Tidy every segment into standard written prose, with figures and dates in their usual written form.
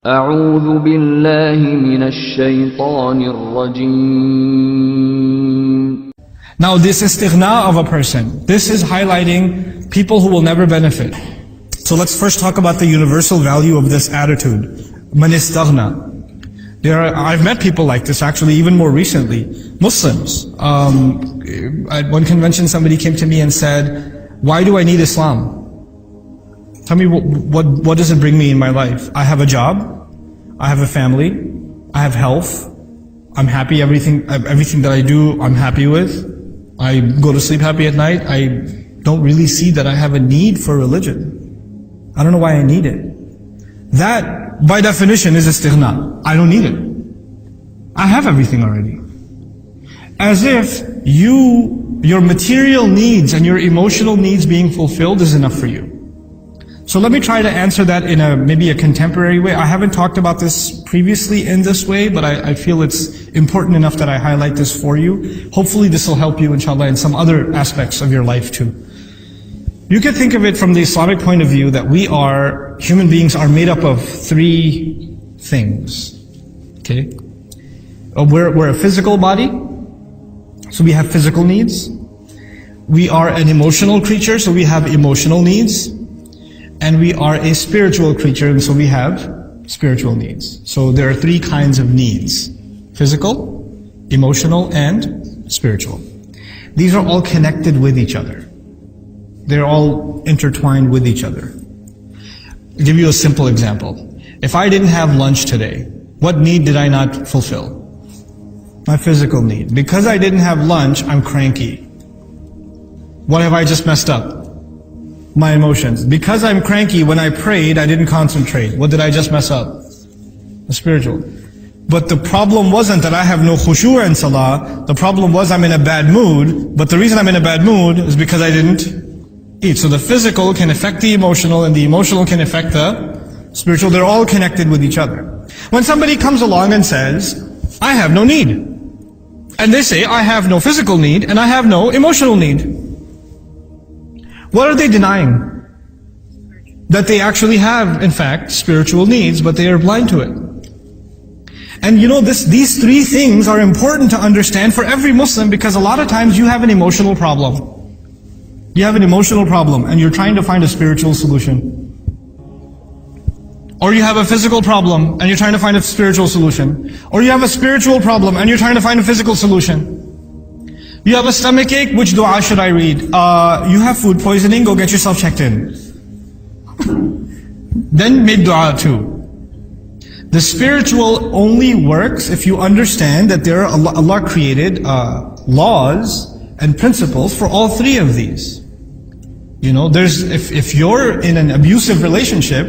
أعوذ بالله من الشيطان الرجيم. Now this istighna of a person, this is highlighting people who will never benefit. So let's first talk about the universal value of this attitude. Man istaghna. I've met people like this actually even more recently. Muslims. At one convention somebody came to me and said, why do I need Islam? Tell me what does it bring me in my life? I have a job, I have a family, I have health, I'm happy, everything that I do I'm happy with. I go to sleep happy at night. I don't really see that I have a need for religion. I don't know why I need it. That, by definition, is istighna. I don't need it. I have everything already. As if your material needs and your emotional needs being fulfilled is enough for you. So let me try to answer that in maybe a contemporary way. I haven't talked about this previously in this way, but I feel it's important enough that I highlight this for you. Hopefully this will help you, inshallah, in some other aspects of your life too. You can think of it from the Islamic point of view that human beings are made up of three things. Okay? We're a physical body, so we have physical needs. We are an emotional creature, so we have emotional needs. And we are a spiritual creature, and so we have spiritual needs. So there are three kinds of needs: physical, emotional, and spiritual. These are all connected with each other. They're all intertwined with each other. I'll give you a simple example. If I didn't have lunch today, what need did I not fulfill? My physical need. Because I didn't have lunch, I'm cranky. What have I just messed up? My emotions. Because I'm cranky, when I prayed, I didn't concentrate. What did I just mess up? The spiritual. But the problem wasn't that I have no khushu' in salah. The problem was I'm in a bad mood. But the reason I'm in a bad mood is because I didn't eat. So the physical can affect the emotional, and the emotional can affect the spiritual. They're all connected with each other. When somebody comes along and says, I have no need, and they say, I have no physical need, and I have no emotional need, what are they denying? That they actually have, in fact, spiritual needs, but they are blind to it. And you know, these three things are important to understand for every Muslim, because a lot of times you have an emotional problem. You have an emotional problem and you're trying to find a spiritual solution. Or you have a physical problem and you're trying to find a spiritual solution. Or you have a spiritual problem and you're trying to find a physical solution. You have a stomach ache, which dua should I read? You have food poisoning, go get yourself checked in. Then make dua too. The spiritual only works if you understand that Allah created laws and principles for all three of these. You know, if you're in an abusive relationship,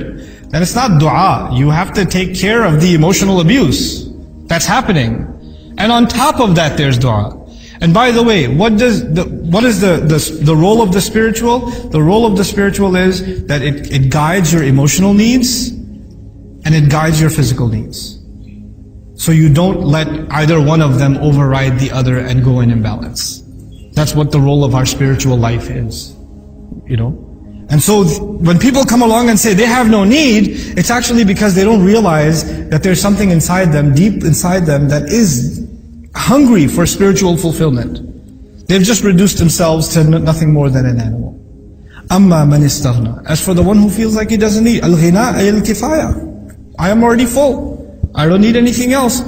then it's not dua. You have to take care of the emotional abuse that's happening. And on top of that, there's dua. And by the way, what is the role of the spiritual? The role of the spiritual is that it guides your emotional needs and it guides your physical needs. So you don't let either one of them override the other and go in imbalance. That's what the role of our spiritual life is. You know? And so when people come along and say they have no need, it's actually because they don't realize that there's something inside them, deep inside them, that is hungry for spiritual fulfillment. They've just reduced themselves to nothing more than an animal. Amma man istaghna. As for the one who feels like he doesn't need, al-ghina ay al-kifaya. I am already full. I don't need anything else.